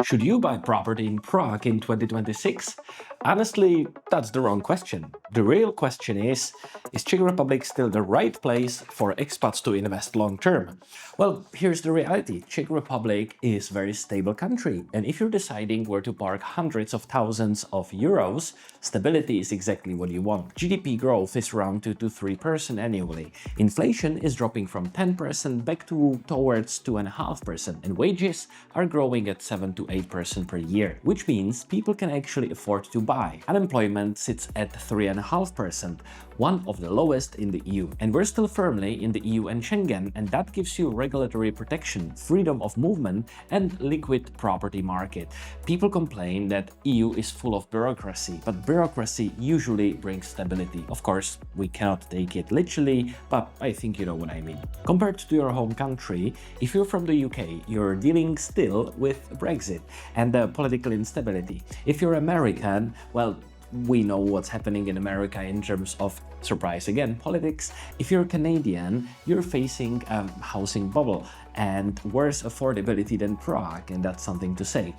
Should you buy property in Prague in 2026? Honestly, that's the wrong question. The real question is Czech Republic still the right place for expats to invest long term? Well, here's the reality. Czech Republic is a very stable country, and if you're deciding where to park hundreds of thousands of euros, stability is exactly what you want. GDP growth is around 2 to 3% annually. Inflation is dropping from 10% back towards 2.5%, and wages are growing at 7 to 8% per year, which means people can actually afford to buy. Unemployment sits at 3.5%, one of the lowest in the EU. And we're still firmly in the EU and Schengen, and that gives you regulatory protection, freedom of movement, and liquid property market. People complain that EU is full of bureaucracy, but bureaucracy usually brings stability. Of course, we cannot take it literally, but I think you know what I mean. Compared to your home country, if you're from the UK, you're dealing still with Brexit and the political instability. If you're American, well, we know what's happening in America in terms of, surprise again, politics. If you're Canadian, you're facing a housing bubble and worse affordability than Prague, and that's something to say.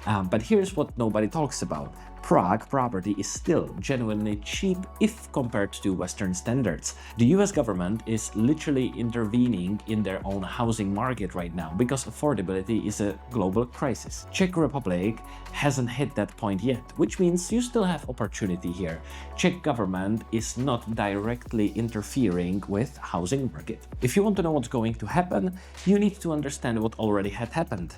But here's what nobody talks about. Prague property is still genuinely cheap if compared to Western standards. The US government is literally intervening in their own housing market right now because affordability is a global crisis. Czech Republic hasn't hit that point yet, which means you still have opportunity here. Czech government is not directly interfering with housing market. If you want to know what's going to happen, you need to understand what already happened.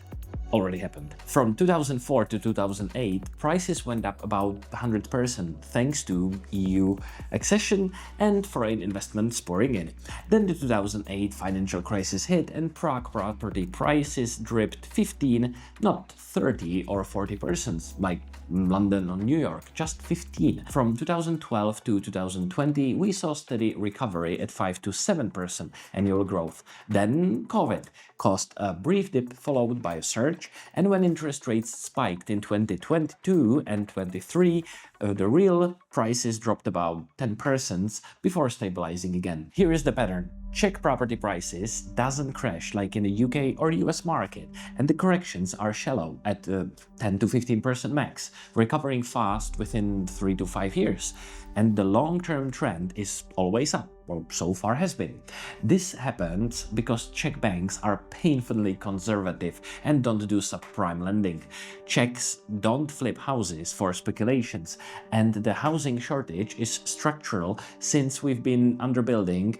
From 2004 to 2008, prices went up about 100% thanks to EU accession and foreign investments pouring in. Then the 2008 financial crisis hit and Prague property prices dripped 15, not 30 or 40%, like London or New York, just 15. From 2012 to 2020, we saw steady recovery at 5 to 7% annual growth. Then COVID caused a brief dip followed by a surge, and when interest rates spiked in 2022 and 23, the real prices dropped about 10% before stabilizing again. Here is the pattern. Czech property prices doesn't crash like in the UK or US market, and the corrections are shallow at 10 to 15% max, recovering fast within 3 to 5 years. And the long-term trend is always up, or so far has been. This happens because Czech banks are painfully conservative and don't do subprime lending. Czechs don't flip houses for speculations, and the housing shortage is structural since we've been underbuilding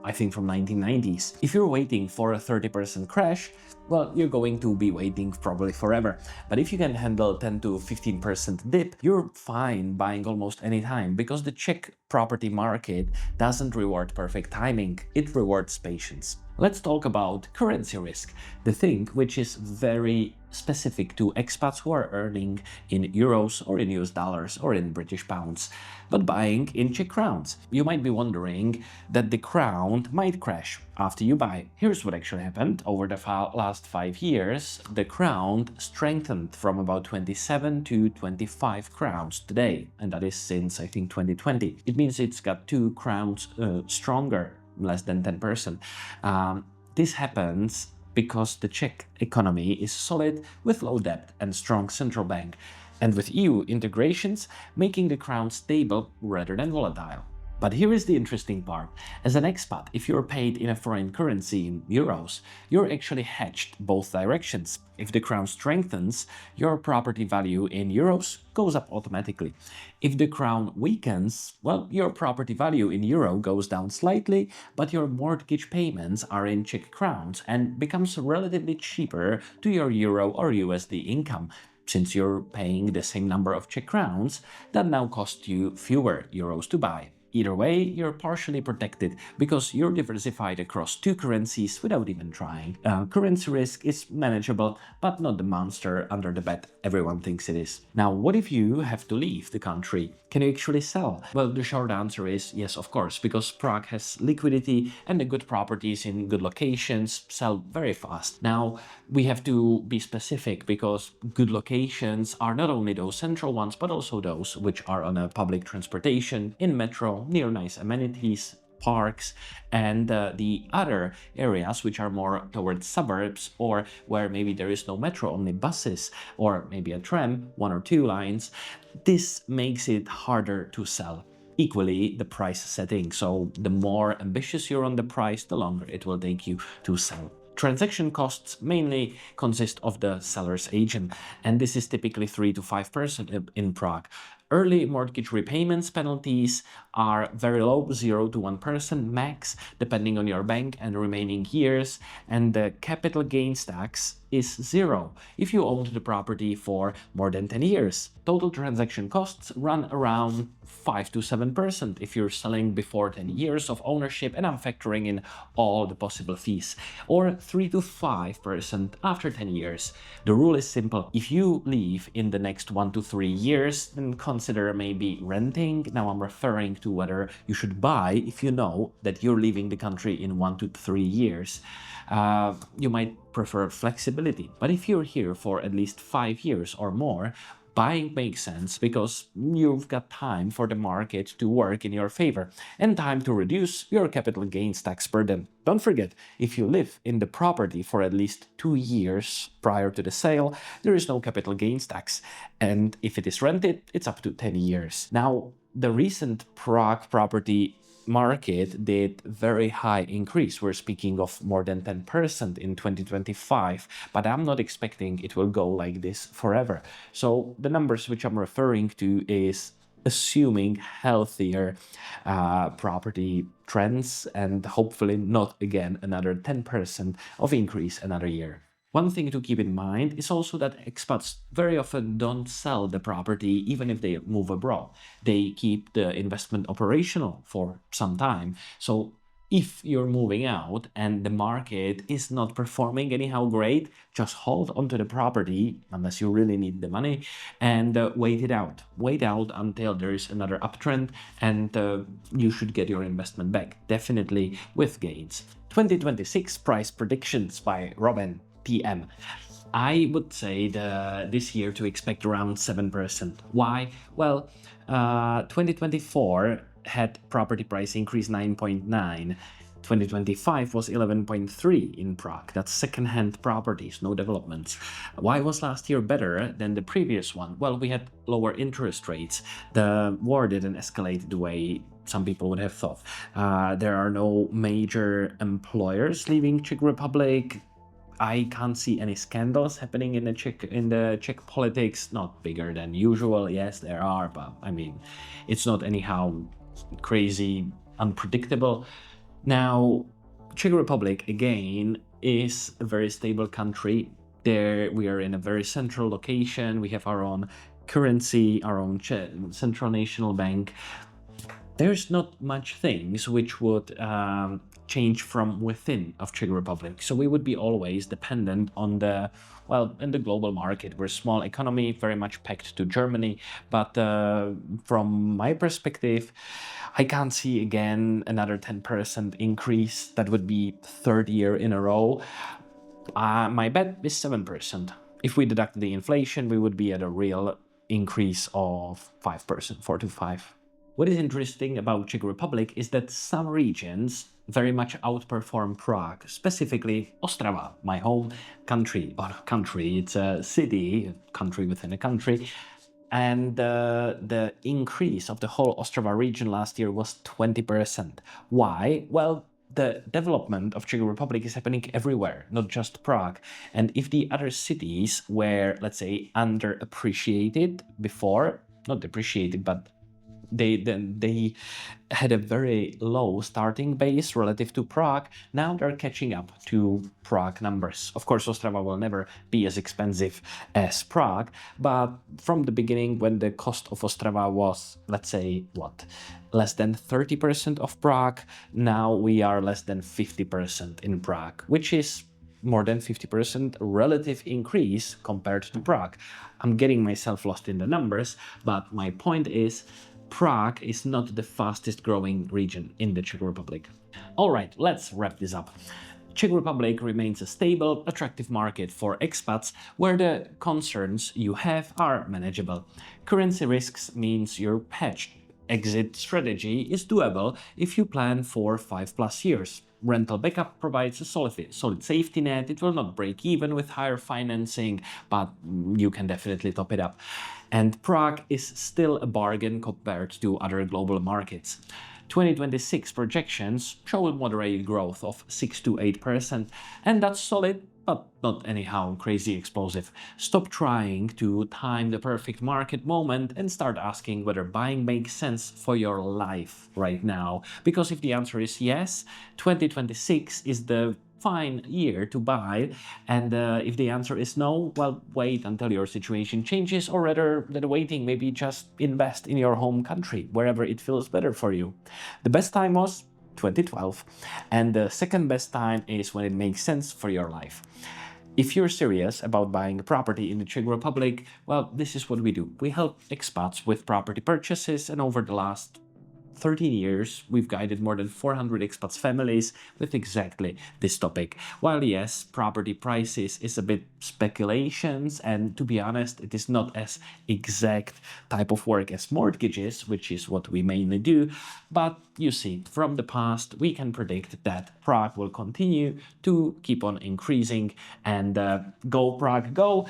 I think from 1990s. If you're waiting for a 30% crash, well, you're going to be waiting probably forever. But if you can handle 10 to 15% dip, you're fine buying almost any time because the Czech property market doesn't reward perfect timing, it rewards patience. Let's talk about currency risk, the thing which is very specific to expats who are earning in euros or in US dollars or in British pounds, but buying in Czech crowns. You might be wondering that the crown might crash after you buy. Here's what actually happened. Over the last 5 years, the crown strengthened from about 27 to 25 crowns today, and that is since I think 2020. It means it's got 2 crowns stronger, less than 10%. This happens because the Czech economy is solid with low debt and strong central bank, and with EU integrations making the crown stable rather than volatile. But here is the interesting part. As an expat, if you're paid in a foreign currency in euros, you're actually hedged both directions. If the crown strengthens, your property value in euros goes up automatically. If the crown weakens, well, your property value in euro goes down slightly, but your mortgage payments are in Czech crowns and becomes relatively cheaper to your euro or USD income, since you're paying the same number of Czech crowns that now cost you fewer euros to buy. Either way, you're partially protected because you're diversified across 2 currencies without even trying. Currency risk is manageable, but not the monster under the bed everyone thinks it is. Now, what if you have to leave the country? Can you actually sell? Well, the short answer is yes, of course, because Prague has liquidity and the good properties in good locations sell very fast. Now, we have to be specific because good locations are not only those central ones, but also those which are on a public transportation, in metro, near nice amenities, parks, and the other areas which are more towards suburbs, or where maybe there is no metro, only buses, or maybe a tram, 1 or 2 lines. This makes it harder to sell. Equally, the price setting. So the more ambitious you're on the price, the longer it will take you to sell. Transaction costs mainly consist of the seller's agent, and this is typically 3 to 5% in Prague. Early mortgage repayments penalties are very low, 0 to 1% max, depending on your bank and remaining years, and the capital gains tax is 0 if you owned the property for more than 10 years. Total transaction costs run around 5 to 7% if you're selling before 10 years of ownership, and I'm factoring in all the possible fees, or 3 to 5% after 10 years. The rule is simple. If you leave in the next 1 to 3 years, then consider maybe renting. Now I'm referring to whether you should buy if you know that you're leaving the country in 1 to 3 years. You might prefer flexibility, but if you're here for at least 5 years or more, buying makes sense because you've got time for the market to work in your favor and time to reduce your capital gains tax burden. Don't forget, if you live in the property for at least 2 years prior to the sale, there is no capital gains tax. And if it is rented, it's up to 10 years. Now, the recent Prague property market did very high increase. We're speaking of more than 10% in 2025, but I'm not expecting it will go like this forever. So the numbers which I'm referring to is assuming healthier property trends and hopefully not again another 10% of increase another year. One thing to keep in mind is also that expats very often don't sell the property even if they move abroad. They keep the investment operational for some time. So if you're moving out and the market is not performing anyhow great, just hold onto the property unless you really need the money and wait it out. Wait out until there is another uptrend, and you should get your investment back, definitely with gains. 2026 price predictions by Robin PM. I would say this year to expect around 7%. Why? Well, 2024 had property price increase 9.9. 2025 was 11.3 in Prague. That's second-hand properties, no developments. Why was last year better than the previous one? Well, we had lower interest rates. The war didn't escalate the way some people would have thought. There are no major employers leaving Czech Republic. I can't see any scandals happening in the Czech politics. Not bigger than usual. Yes, there are, but I mean, it's not anyhow crazy, unpredictable. Now, Czech Republic again is a very stable country. There we are in a very central location. We have our own currency, our own central national bank. There's not much things which would change from within of Czech Republic. So we would be always dependent on in the global market. We're a small economy, very much pegged to Germany. But from my perspective, I can't see again another 10% increase. That would be third year in a row. My bet is 7%. If we deduct the inflation, we would be at a real increase of 5%, 4 to 5. What is interesting about Czech Republic is that some regions very much outperform Prague, specifically Ostrava, my home country, it's a city, country within a country. And the increase of the whole Ostrava region last year was 20%. Why? Well, the development of Czech Republic is happening everywhere, not just Prague. And if the other cities were, let's say, underappreciated before, not depreciated, but they had a very low starting base relative to Prague. Now they're catching up to Prague numbers. Of course, Ostrava will never be as expensive as Prague, but from the beginning, when the cost of Ostrava was, let's say, less than 30% of Prague, now we are less than 50% in Prague, which is more than 50% relative increase compared to Prague. I'm getting myself lost in the numbers, but my point is, Prague is not the fastest growing region in the Czech Republic. All right, let's wrap this up. Czech Republic remains a stable, attractive market for expats where the concerns you have are manageable. Currency risks means you're hedged. exit strategy is doable if you plan for 5+ years. Rental backup provides a solid safety net. It will not break even with higher financing, but you can definitely top it up. And Prague is still a bargain compared to other global markets. 2026 projections show a moderate growth of 6 to 8%, and that's solid, but not anyhow crazy explosive. Stop trying to time the perfect market moment and start asking whether buying makes sense for your life right now. Because if the answer is yes, 2026 is the fine year to buy, and if the answer is no, well, wait until your situation changes, or rather than waiting, maybe just invest in your home country, wherever it feels better for you. The best time was 2012, and the second best time is when it makes sense for your life. If you're serious about buying a property in the Czech Republic, well, this is what we do. We help expats with property purchases, and over the last 13 years, we've guided more than 400 expats families with exactly this topic. While yes, property prices is a bit speculations, and to be honest, it is not as exact type of work as mortgages, which is what we mainly do. But you see, from the past, we can predict that Prague will continue to keep on increasing, and go Prague, go.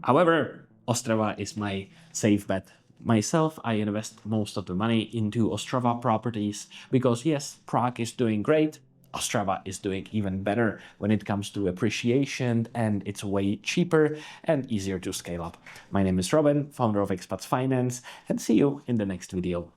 However, Ostrava is my safe bet. Myself, I invest most of the money into Ostrava properties because yes, Prague is doing great. Ostrava is doing even better when it comes to appreciation, and it's way cheaper and easier to scale up. My name is Robin, founder of Expats Finance, and see you in the next video.